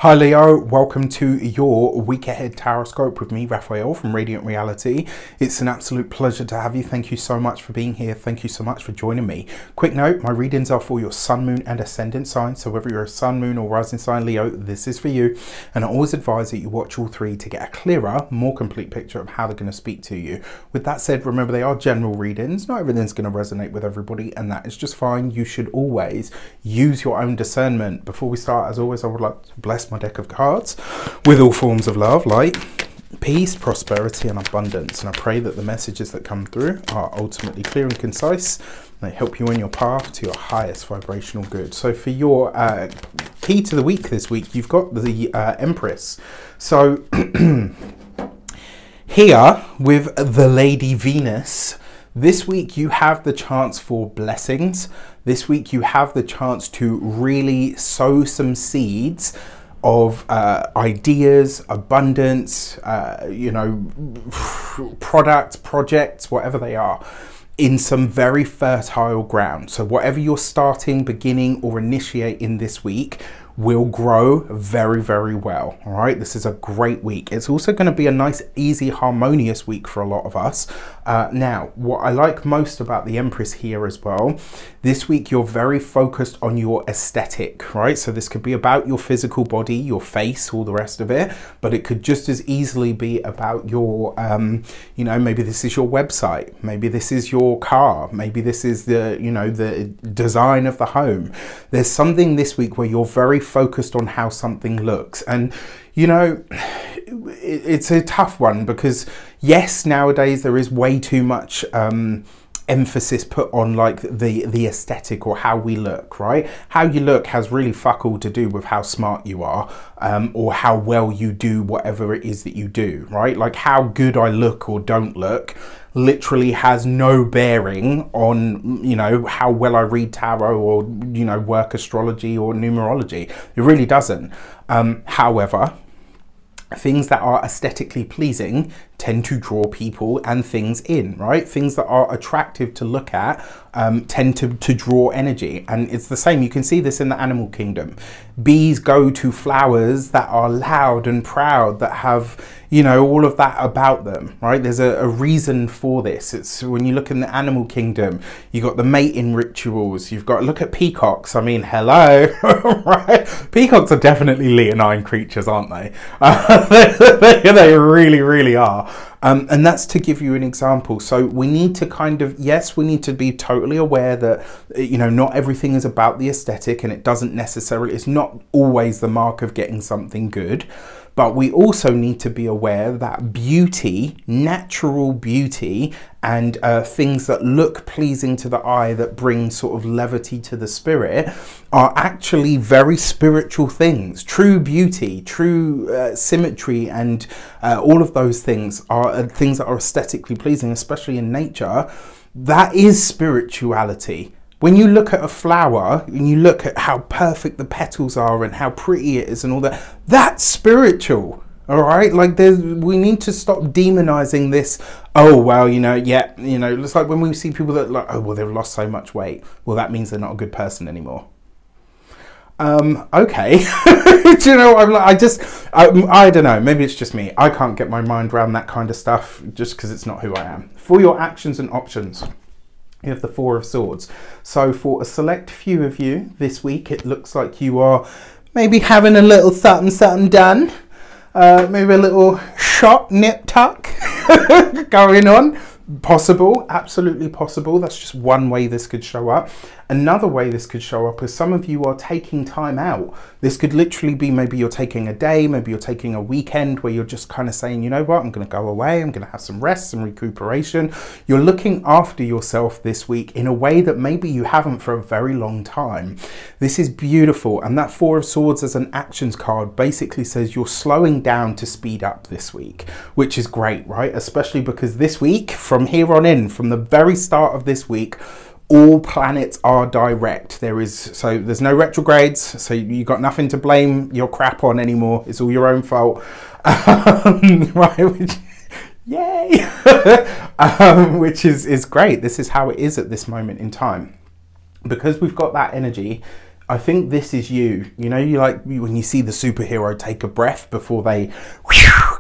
Hi Leo, welcome to your week ahead taroscope with me, Raphael from Radiant Reality. It's an absolute pleasure to have you. Thank you so much for being here. Thank you so much for joining me. Quick note, my readings are for your sun, moon and ascendant sign. So whether you're a sun, moon or rising sign Leo, this is for you. And I always advise that you watch all three to get a clearer, more complete picture of how they're going to speak to you. With that said, remember they are general readings. Not everything's going to resonate with everybody, and that is just fine. You should always use your own discernment. Before we start, as always, I would like to bless my deck of cards with all forms of love, light, peace, prosperity and abundance. And I pray that the messages that come through are ultimately clear and concise. They help you in your path to your highest vibrational good. So for your key to the week this week, you've got the Empress. So here with the Lady Venus, this week you have the chance for blessings. This week you have the chance to really sow some seeds of ideas, abundance, products, projects, whatever they are, in some very fertile ground. So whatever you're starting, beginning or initiating this week will grow very, very well. All right, this is a great week. It's also going to be a nice, easy, harmonious week for a lot of us. Now, what I like most about the Empress here as well, this week you're very focused on your aesthetic, right? So this could be about your physical body, your face, all the rest of it, but it could just as easily be about your, maybe this is your website, maybe this is your car, maybe this is the, the design of the home. There's something this week where you're very focused on how something looks. And it's a tough one because yes, nowadays there is way too much emphasis put on like the aesthetic or how we look, right? How you look has really fuck all to do with how smart you are, or how well you do whatever it is that you do, right? Like how good I look or don't look literally has no bearing on, how well I read tarot or, work astrology or numerology. It really doesn't. However, things that are aesthetically pleasing tend to draw people and things in, right? Things that are attractive to look at tend to draw energy. And it's the same, you can see this in the animal kingdom. Bees go to flowers that are loud and proud, that have, all of that about them, right? There's a reason for this. It's when you look in the animal kingdom, you got the mating rituals, you've got, look at peacocks. I mean, hello, right? Peacocks are definitely leonine creatures, aren't they? They really, really are. And that's to give you an example. So we need to kind of, yes, we need to be totally aware that, not everything is about the aesthetic, and it doesn't necessarily, it's not always the mark of getting something good. But we also need to be aware that beauty, natural beauty, and things that look pleasing to the eye, that bring sort of levity to the spirit, are actually very spiritual things. True beauty, true symmetry, and all of those things are things that are aesthetically pleasing, especially in nature. That is spirituality. When you look at a flower and you look at how perfect the petals are and how pretty it is and all that, that's spiritual. All right, like we need to stop demonizing this. Oh, well, it's like when we see people that like, oh, well, they've lost so much weight. Well, that means they're not a good person anymore. Okay. Do you know, I don't know, maybe it's just me. I can't get my mind around that kind of stuff just because it's not who I am. For your actions and options, you have the Four of Swords. So for a select few of you this week, it looks like you are maybe having a little something done. Maybe a little shot, nip tuck going on. Possible, absolutely possible. That's just one way this could show up. Another way this could show up is some of you are taking time out. This could literally be maybe you're taking a day, maybe you're taking a weekend where you're just kind of saying, you know what, I'm going to go away, I'm going to have some rest, some recuperation. You're looking after yourself this week in a way that maybe you haven't for a very long time. This is beautiful. And that Four of Swords as an actions card basically says you're slowing down to speed up this week, which is great, right? Especially because this week, from here on in, from the very start of this week, all planets are direct. There's no retrogrades, so you got nothing to blame your crap on anymore. It's all your own fault. Right? Yay! Which is great. This is how it is at this moment in time. Because we've got that energy, I think this is you. You know, you like when you see the superhero take a breath before they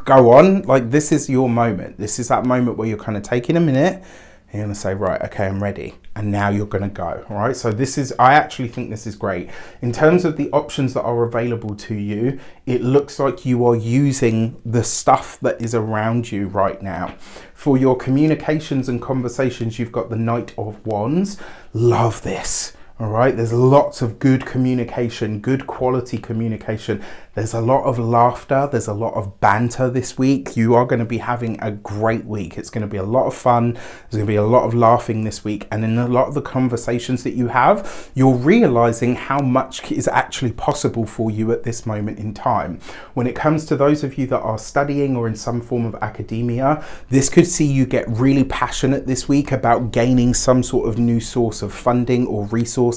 go on. Like, this is your moment. This is that moment where you're kind of taking a minute. You're going to say, right, okay, I'm ready. And now you're going to go, all right? So this is, I actually think this is great. In terms of the options that are available to you, it looks like you are using the stuff that is around you right now. For your communications and conversations, you've got the Knight of Wands. Love this. All right, there's lots of good communication, good quality communication. There's a lot of laughter. There's a lot of banter this week. You are going to be having a great week. It's going to be a lot of fun. There's going to be a lot of laughing this week. And in a lot of the conversations that you have, you're realizing how much is actually possible for you at this moment in time. When it comes to those of you that are studying or in some form of academia, this could see you get really passionate this week about gaining some sort of new source of funding or resources.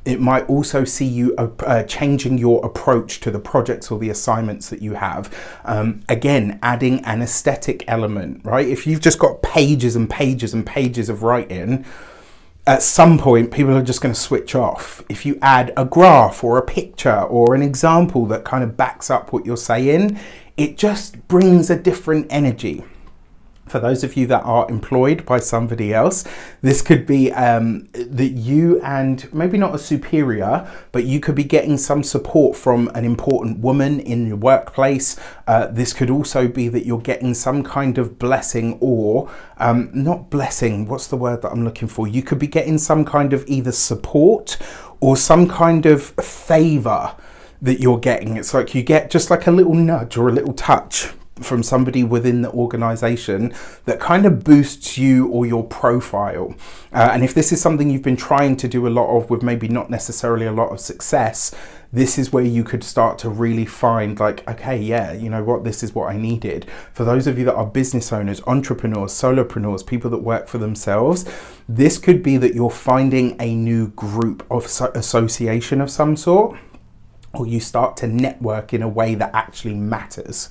It might also see you changing your approach to the projects or the assignments that you have. Again, adding an aesthetic element, right? If you've just got pages and pages and pages of writing, at some point people are just going to switch off. If you add a graph or a picture or an example that kind of backs up what you're saying, it just brings a different energy. For those of you that are employed by somebody else, this could be that you and maybe not a superior, but you could be getting some support from an important woman in your workplace. This could also be that you're getting some kind of blessing or not blessing. What's the word that I'm looking for? You could be getting some kind of either support or some kind of favor that you're getting. It's like you get just like a little nudge or a little touch from somebody within the organization that kind of boosts you or your profile. And if this is something you've been trying to do a lot of with maybe not necessarily a lot of success, this is where you could start to really find like, okay, yeah, you know what, this is what I needed. For those of you that are business owners, entrepreneurs, solopreneurs, people that work for themselves, this could be that you're finding a new group of association of some sort, or you start to network in a way that actually matters,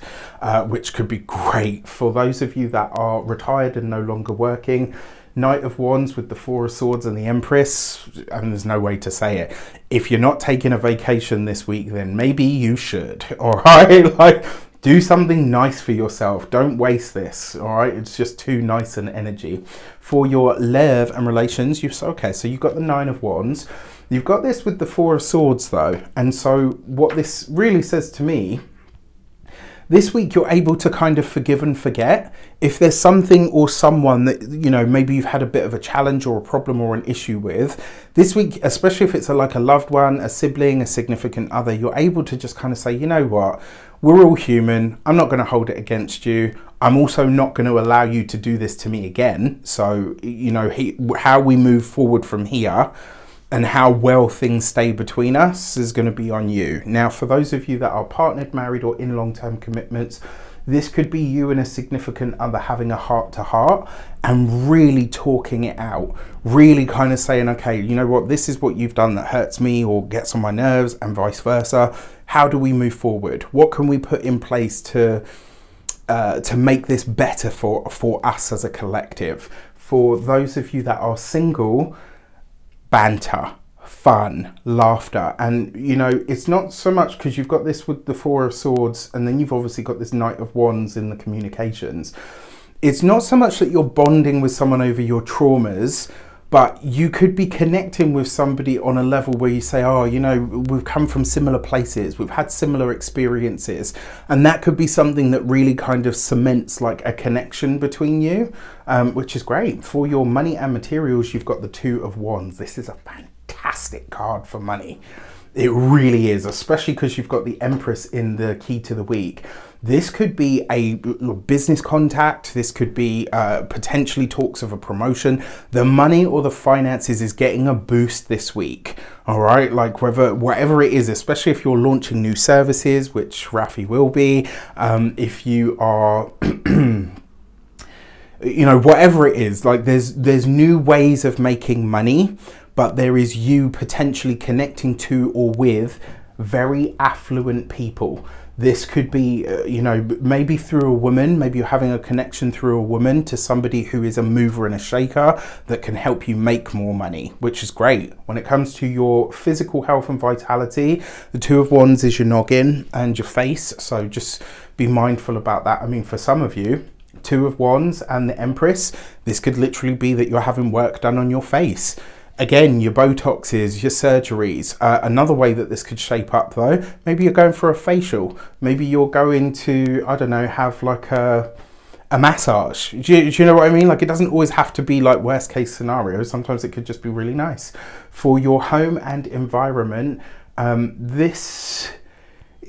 which could be great. For those of you that are retired and no longer working, Knight of Wands with the Four of Swords and the Empress, and there's no way to say it. If you're not taking a vacation this week, then maybe you should, all right? Like, do something nice for yourself. Don't waste this, all right? It's just too nice an energy. For your love and relations, okay, so you've got the Nine of Wands. You've got this with the Four of Swords though. And so what this really says to me, this week you're able to kind of forgive and forget. If there's something or someone that, you know, maybe you've had a bit of a challenge or a problem or an issue with, this week, especially if it's like a loved one, a sibling, a significant other, you're able to just kind of say, you know what, we're all human. I'm not going to hold it against you. I'm also not going to allow you to do this to me again. So, you know, how we move forward from here and how well things stay between us is going to be on you. Now, for those of you that are partnered, married, or in long-term commitments, this could be you and a significant other having a heart-to-heart and really talking it out, really kind of saying, okay, you know what, this is what you've done that hurts me or gets on my nerves, and vice versa. How do we move forward? What can we put in place to make this better for us as a collective? For those of you that are single, banter, fun, laughter. And you know, it's not so much because you've got this with the Four of Swords and then you've obviously got this Knight of Wands in the communications. It's not so much that you're bonding with someone over your traumas, but you could be connecting with somebody on a level where you say, oh, you know, we've come from similar places, we've had similar experiences. And that could be something that really kind of cements like a connection between you, which is great. For your money and materials, you've got the Two of Wands. This is a fantastic card for money. It really is, especially because you've got the Empress in the key to the week. This could be a business contact. This could be potentially talks of a promotion. The money or the finances is getting a boost this week. All right, like whatever it is, especially if you're launching new services, which Rafi will be. If you are, you know, whatever it is, like there's new ways of making money, but there is you potentially connecting to or with very affluent people. This could be, you know, maybe through a woman, maybe you're having a connection through a woman to somebody who is a mover and a shaker that can help you make more money, which is great. When it comes to your physical health and vitality, the Two of Wands is your noggin and your face. So just be mindful about that. I mean, for some of you, Two of Wands and the Empress, this could literally be that you're having work done on your face. Again, your Botoxes, your surgeries. Another way that this could shape up though, maybe you're going for a facial. Maybe you're going to, I don't know, have like a massage. Do you know what I mean? Like, it doesn't always have to be like worst case scenario. Sometimes it could just be really nice. For your home and environment,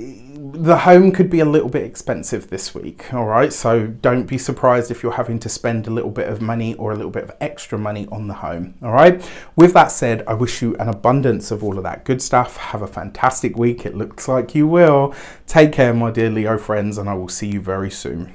the home could be a little bit expensive this week, all right? So don't be surprised if you're having to spend a little bit of money or a little bit of extra money on the home, all right? With that said, I wish you an abundance of all of that good stuff. Have a fantastic week. It looks like you will. Take care, my dear Leo friends, and I will see you very soon.